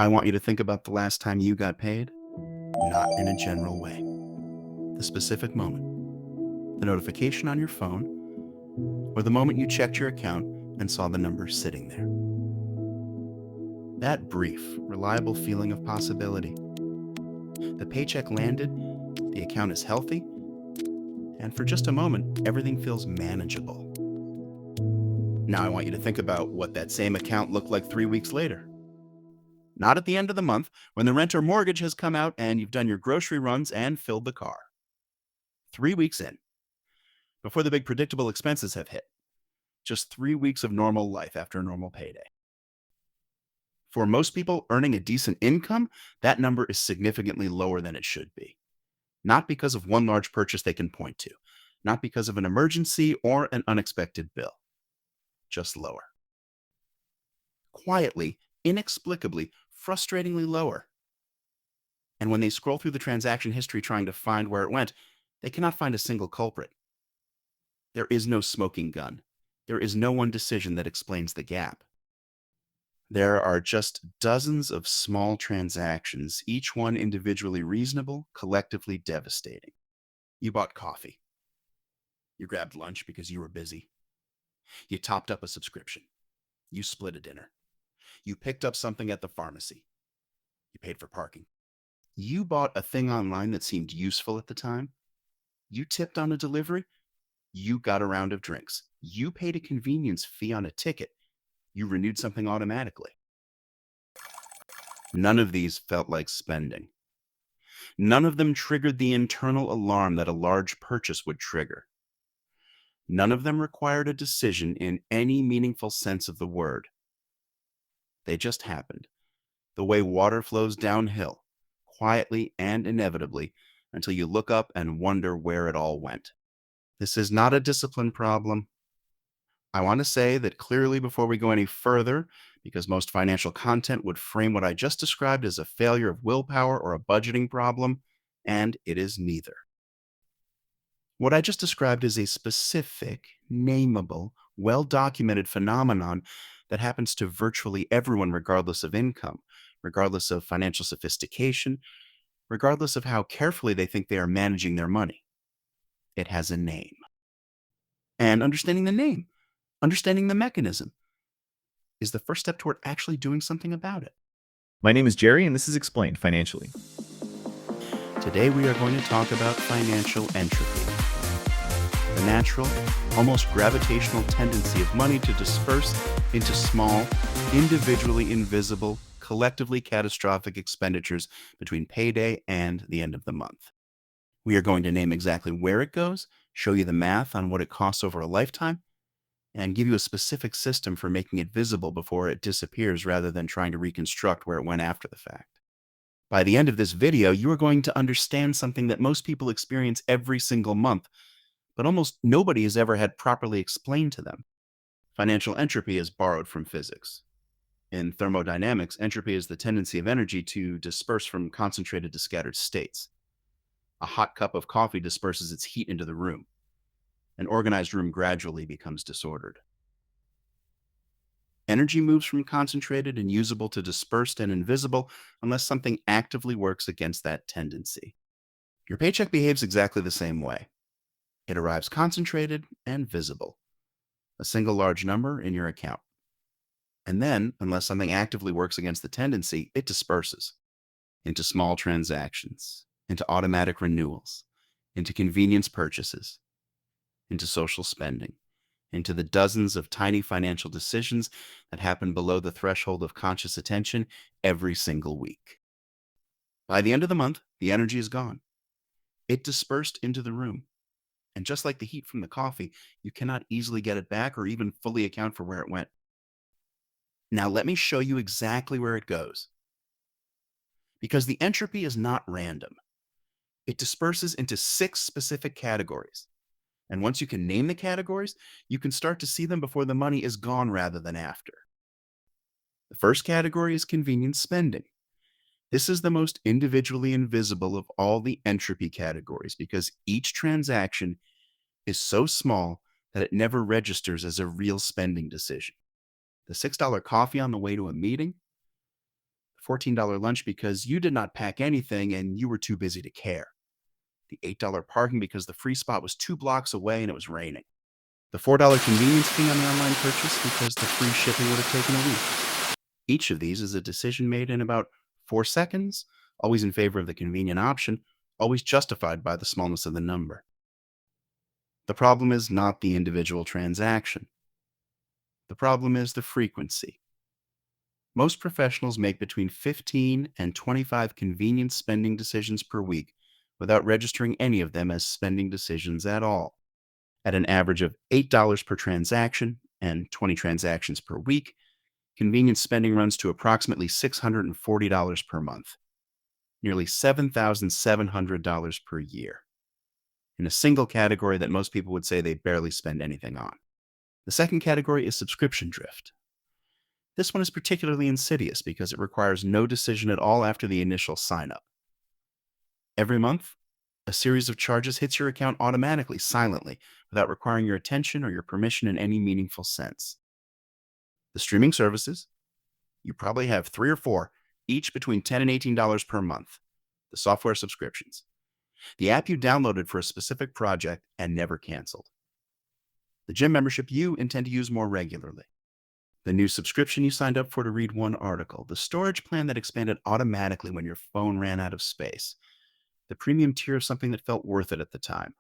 I want you to think about the last time you got paid, not in a general way. The specific moment, the notification on your phone, or the moment you checked your account and saw the number sitting there. That brief, reliable feeling of possibility. The paycheck landed, the account is healthy, and for just a moment, everything feels manageable. Now I want you to think about what that same account looked like 3 weeks later. Not at the end of the month, when the rent or mortgage has come out and you've done your grocery runs and filled the car. 3 weeks in, before the big predictable expenses have hit. Just 3 weeks of normal life after a normal payday. For most people earning a decent income, that number is significantly lower than it should be. Not because of one large purchase they can point to, not because of an emergency or an unexpected bill, just lower. Quietly, inexplicably, frustratingly lower. And when they scroll through the transaction history trying to find where it went, they cannot find a single culprit. There is no smoking gun. There is no one decision that explains the gap. There are just dozens of small transactions, each one individually reasonable, collectively devastating. You bought coffee. You grabbed lunch because you were busy. You topped up a subscription. You split a dinner. You picked up something at the pharmacy. You paid for parking. You bought a thing online that seemed useful at the time. You tipped on a delivery. You got a round of drinks. You paid a convenience fee on a ticket. You renewed something automatically. None of these felt like spending. None of them triggered the internal alarm that a large purchase would trigger. None of them required a decision in any meaningful sense of the word. They just happened, the way water flows downhill, quietly and inevitably, until you look up and wonder where it all went. This is not a discipline problem. I want to say that clearly before we go any further, because most financial content would frame what I just described as a failure of willpower or a budgeting problem, and it is neither. What I just described is a specific, nameable, well-documented phenomenon that happens to virtually everyone regardless of income, regardless of financial sophistication, regardless of how carefully they think they are managing their money. It has a name. And understanding the name, understanding the mechanism, is the first step toward actually doing something about it. My name is Jerry, and this is Explained Financially. Today we are going to talk about financial entropy, the natural, almost gravitational tendency of money to disperse into small, individually invisible, collectively catastrophic expenditures between payday and the end of the month. We are going to name exactly where it goes, show you the math on what it costs over a lifetime, and give you a specific system for making it visible before it disappears rather than trying to reconstruct where it went after the fact. By the end of this video, you are going to understand something that most people experience every single month, but almost nobody has ever had properly explained to them. Financial entropy is borrowed from physics. In thermodynamics, entropy is the tendency of energy to disperse from concentrated to scattered states. A hot cup of coffee disperses its heat into the room. An organized room gradually becomes disordered. Energy moves from concentrated and usable to dispersed and invisible unless something actively works against that tendency. Your paycheck behaves exactly the same way. It arrives concentrated and visible, a single large number in your account. And then, unless something actively works against the tendency, it disperses into small transactions, into automatic renewals, into convenience purchases, into social spending, into the dozens of tiny financial decisions that happen below the threshold of conscious attention every single week. By the end of the month, the energy is gone. It dispersed into the room. And just like the heat from the coffee, you cannot easily get it back or even fully account for where it went. Now let me show you exactly where it goes. Because the entropy is not random. It disperses into 6 specific categories. And once you can name the categories, you can start to see them before the money is gone rather than after. The first category is convenience spending. This is the most individually invisible of all the entropy categories because each transaction is so small that it never registers as a real spending decision. The $6 coffee on the way to a meeting, $14 lunch because you did not pack anything and you were too busy to care. The $8 parking because the free spot was 2 blocks away and it was raining. The $4 convenience fee on the online purchase because the free shipping would have taken a week. Each of these is a decision made in about 4 seconds, always in favor of the convenient option, always justified by the smallness of the number. The problem is not the individual transaction. The problem is the frequency. Most professionals make between 15 and 25 convenient spending decisions per week without registering any of them as spending decisions at all. At an average of $8 per transaction and 20 transactions per week, convenience spending runs to approximately $640 per month, nearly $7,700 per year, in a single category that most people would say they barely spend anything on. The second category is subscription drift. This one is particularly insidious because it requires no decision at all after the initial sign up. Every month, a series of charges hits your account automatically, silently, without requiring your attention or your permission in any meaningful sense. The streaming services, you probably have 3 or 4, each between $10 and $18 per month. The software subscriptions, the app you downloaded for a specific project and never canceled. The gym membership you intend to use more regularly. The new subscription you signed up for to read one article. The storage plan that expanded automatically when your phone ran out of space. The premium tier of something that felt worth it at the time.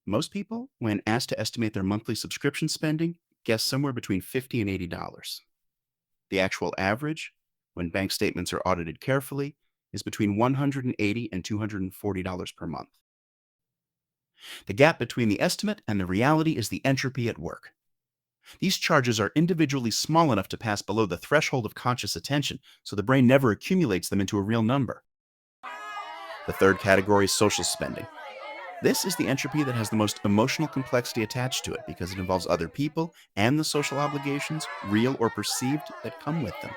Most people, when asked to estimate their monthly subscription spending, guess somewhere between $50 and $80. The actual average, when bank statements are audited carefully, is between $180 and $240 per month. The gap between the estimate and the reality is the entropy at work. These charges are individually small enough to pass below the threshold of conscious attention, so the brain never accumulates them into a real number. The third category is social spending. This is the entropy that has the most emotional complexity attached to it because it involves other people and the social obligations, real or perceived, that come with them.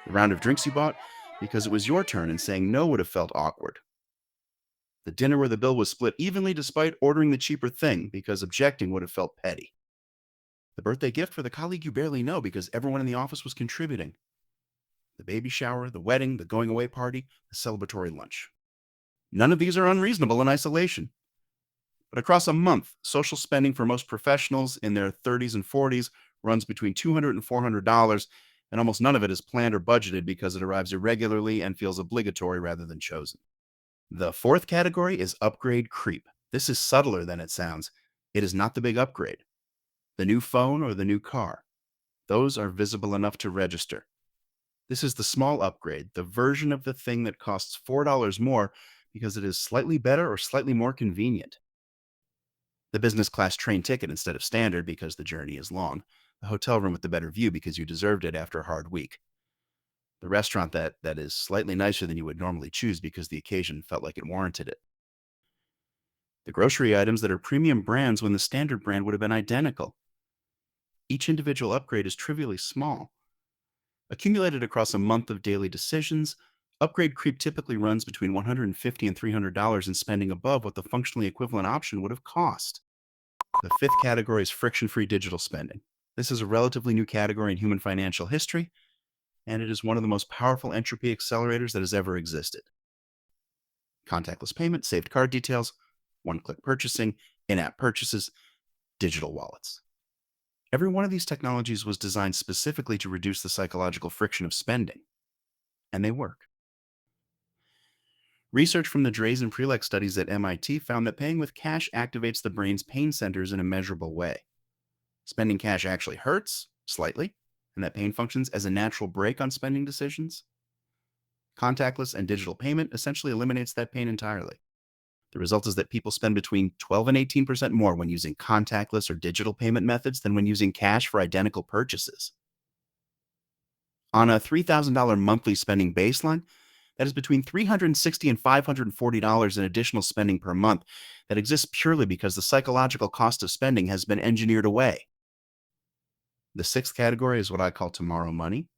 The round of drinks you bought because it was your turn and saying no would have felt awkward. The dinner where the bill was split evenly despite ordering the cheaper thing because objecting would have felt petty. The birthday gift for the colleague you barely know because everyone in the office was contributing. The baby shower, the wedding, the going away party, the celebratory lunch. None of these are unreasonable in isolation. But across a month, social spending for most professionals in their 30s and 40s runs between $200 and $400, and almost none of it is planned or budgeted because it arrives irregularly and feels obligatory rather than chosen. The fourth category is upgrade creep. This is subtler than it sounds. It is not the big upgrade. The new phone or the new car. Those are visible enough to register. This is the small upgrade, the version of the thing that costs $4 more because it is slightly better or slightly more convenient. The business class train ticket instead of standard because the journey is long. The hotel room with the better view because you deserved it after a hard week. The restaurant that is slightly nicer than you would normally choose because the occasion felt like it warranted it. The grocery items that are premium brands when the standard brand would have been identical. Each individual upgrade is trivially small. Accumulated across a month of daily decisions, upgrade creep typically runs between $150 and $300 in spending above what the functionally equivalent option would have cost. The fifth category is friction-free digital spending. This is a relatively new category in human financial history, and it is one of the most powerful entropy accelerators that has ever existed. Contactless payment, saved card details, one-click purchasing, in-app purchases, digital wallets. Every one of these technologies was designed specifically to reduce the psychological friction of spending, and they work. Research from the Drays and Prelec studies at MIT found that paying with cash activates the brain's pain centers in a measurable way. Spending cash actually hurts, slightly, and that pain functions as a natural brake on spending decisions. Contactless and digital payment essentially eliminates that pain entirely. The result is that people spend between 12 and 18% more when using contactless or digital payment methods than when using cash for identical purchases. On a $3,000 monthly spending baseline, that is between $360 and $540 in additional spending per month that exists purely because the psychological cost of spending has been engineered away. The sixth category is what I call tomorrow money.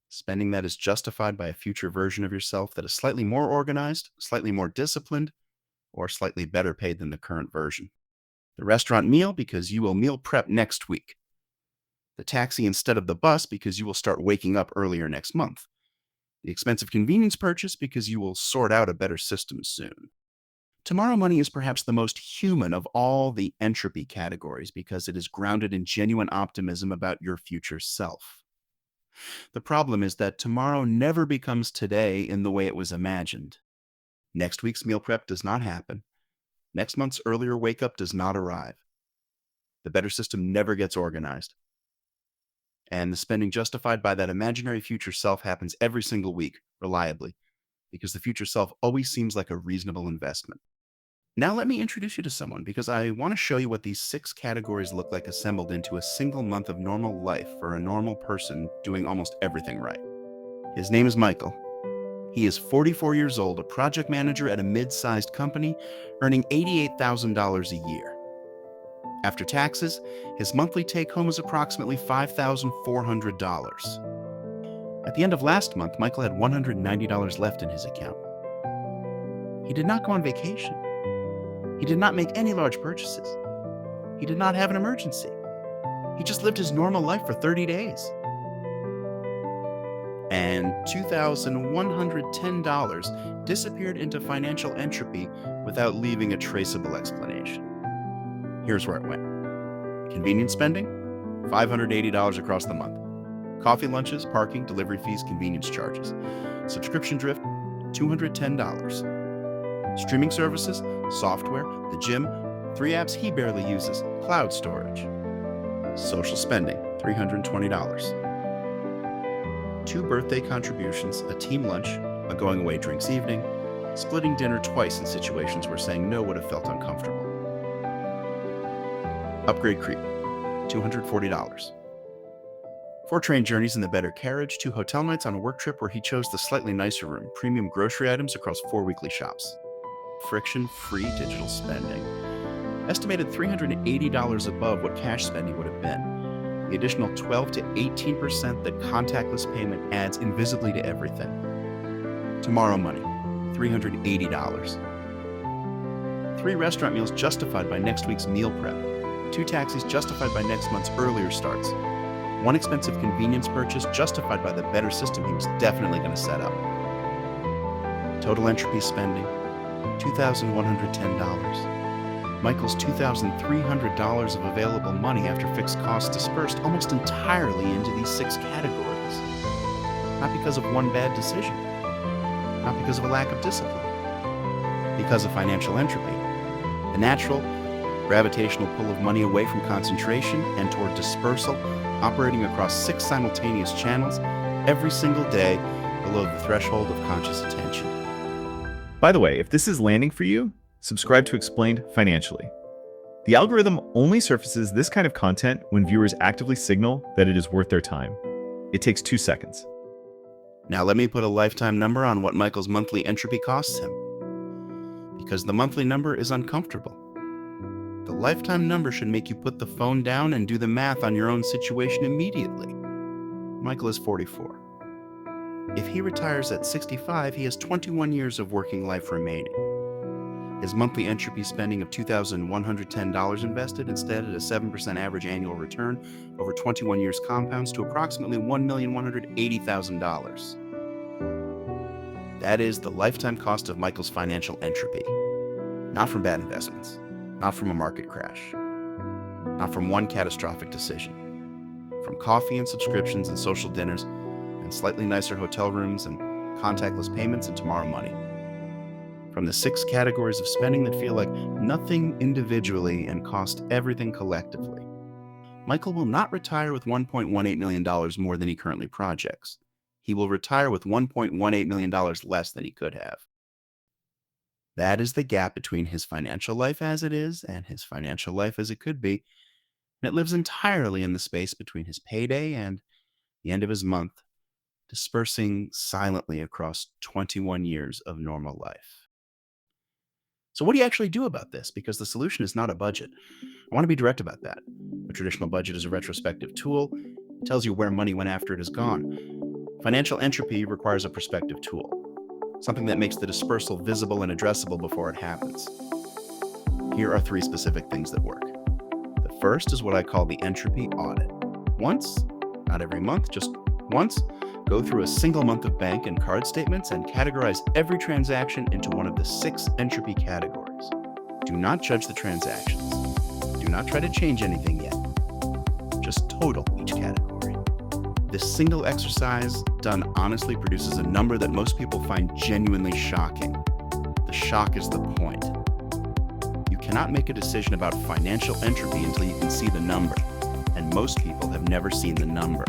Spending that is justified by a future version of yourself that is slightly more organized, slightly more disciplined, or slightly better paid than the current version. The restaurant meal because you will meal prep next week. the taxi instead of the bus because you will start waking up earlier next month, the expensive convenience purchase because you will sort out a better system soon. Tomorrow money is perhaps the most human of all the entropy categories because it is grounded in genuine optimism about your future self. The problem is that tomorrow never becomes today in the way it was imagined. Next week's meal prep does not happen. Next month's earlier wake up does not arrive. The better system never gets organized. And the spending justified by that imaginary future self happens every single week, reliably, because the future self always seems like a reasonable investment. Now let me introduce you to someone because I want to show you what these 6 categories look like assembled into a single month of normal life for a normal person doing almost everything right. His name is Michael. He is 44 years old, a project manager at a mid-sized company, earning $88,000 a year. After taxes, his monthly take-home is approximately $5,400. At the end of last month, Michael had $190 left in his account. He did not go on vacation. He did not make any large purchases. He did not have an emergency. He just lived his normal life for 30 days. And $2,110 disappeared into financial entropy without leaving a traceable explanation. Here's where it went. Convenience spending, $580 across the month. Coffee lunches, parking, delivery fees, convenience charges. Subscription drift, $210. Streaming services, software, the gym, 3 apps he barely uses, cloud storage. Social spending, $320. 2 birthday contributions, a team lunch, a going away drinks evening, splitting dinner twice in situations where saying no would have felt uncomfortable. Upgrade creep, $240. 4 train journeys in the better carriage, 2 hotel nights on a work trip where he chose the slightly nicer room, premium grocery items across 4 weekly shops. Friction-free digital spending. Estimated $380 above what cash spending would have been. The additional 12 to 18% that contactless payment adds invisibly to everything. Tomorrow money, $380. 3 restaurant meals justified by next week's meal prep. 2 taxis justified by next month's earlier starts. 1 expensive convenience purchase justified by the better system he was definitely going to set up. Total entropy spending, $2,110. Michael's $2,300 of available money after fixed costs dispersed almost entirely into these 6 categories. Not because of one bad decision. Not because of a lack of discipline. Because of financial entropy. The natural, gravitational pull of money away from concentration and toward dispersal, operating across 6 simultaneous channels every single day below the threshold of conscious attention. By the way, if this is landing for you, subscribe to Explained Financially. The algorithm only surfaces this kind of content when viewers actively signal that it is worth their time. It takes 2 seconds. Now let me put a lifetime number on what Michael's monthly entropy costs him. Because the monthly number is uncomfortable. The lifetime number should make you put the phone down and do the math on your own situation immediately. Michael is 44. If he retires at 65, he has 21 years of working life remaining. His monthly entropy spending of $2,110 invested instead at a 7% average annual return over 21 years compounds to approximately $1,180,000. That is the lifetime cost of Michael's financial entropy. Not from bad investments, not from a market crash, not from one catastrophic decision, from coffee and subscriptions and social dinners and slightly nicer hotel rooms and contactless payments and tomorrow money. From the 6 categories of spending that feel like nothing individually and cost everything collectively. Michael will not retire with $1.18 million more than he currently projects. He will retire with $1.18 million less than he could have. That is the gap between his financial life as it is and his financial life as it could be, and it lives entirely in the space between his payday and the end of his month, dispersing silently across 21 years of normal life. So what do you actually do about this? Because the solution is not a budget. I want to be direct about that. A traditional budget is a retrospective tool. It tells you where money went after it is gone. Financial entropy requires a prospective tool, something that makes the dispersal visible and addressable before it happens. Here are 3 specific things that work. The first is what I call the entropy audit. once, not every month, just once, go through a single month of bank and card statements and categorize every transaction into one of the 6 entropy categories. Do not judge the transactions. Do not try to change anything yet. Just total each category. This single exercise, done honestly, produces a number that most people find genuinely shocking. The shock is the point. You cannot make a decision about financial entropy until you can see the number, and most people have never seen the number.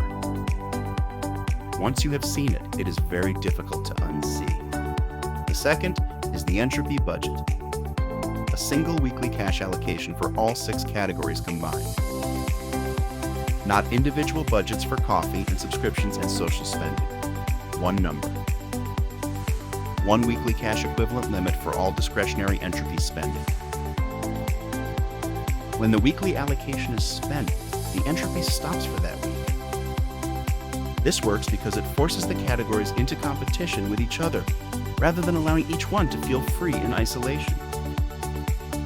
Once you have seen it, it is very difficult to unsee. The second is the entropy budget, a single weekly cash allocation for all 6 categories combined. Not individual budgets for coffee and subscriptions and social spending. One number. One weekly cash equivalent limit for all discretionary entropy spending. When the weekly allocation is spent, the entropy stops for that week. This works because it forces the categories into competition with each other, rather than allowing each one to feel free in isolation.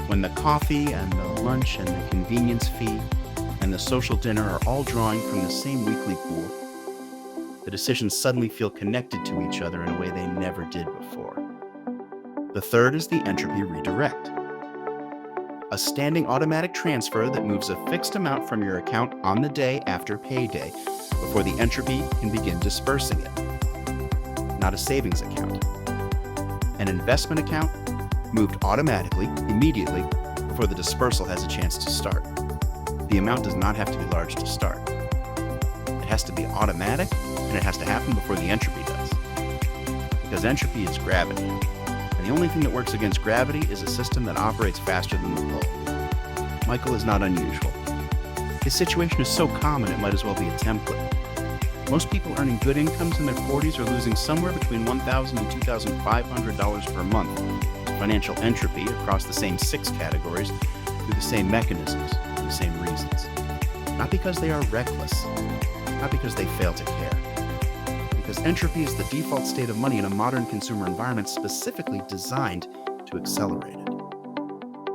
When the coffee and the lunch and the convenience fee and the social dinner are all drawing from the same weekly pool, the decisions suddenly feel connected to each other in a way they never did before. The third is the entropy redirect, a standing automatic transfer that moves a fixed amount from your account on the day after payday before the entropy can begin dispersing it. Not a savings account. An investment account moved automatically, immediately, before the dispersal has a chance to start. The amount does not have to be large to start. It has to be automatic, and it has to happen before the entropy does. Because entropy is gravity, and the only thing that works against gravity is a system that operates faster than the pull. Michael is not unusual. His situation is so common it might as well be a template. Most people earning good incomes in their 40s are losing somewhere between $1,000 and $2,500 per month to financial entropy across the same 6 categories through the same mechanisms, for the same reasons. Not because they are reckless, not because they fail to care. Because entropy is the default state of money in a modern consumer environment specifically designed to accelerate it.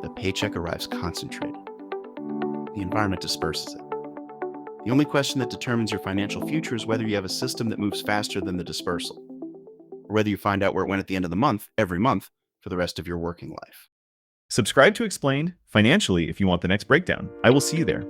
The paycheck arrives concentrated. The environment disperses it. The only question that determines your financial future is whether you have a system that moves faster than the dispersal, or whether you find out where it went at the end of the month, every month, for the rest of your working life. Subscribe to Explained financially if you want the next breakdown. I will see you there.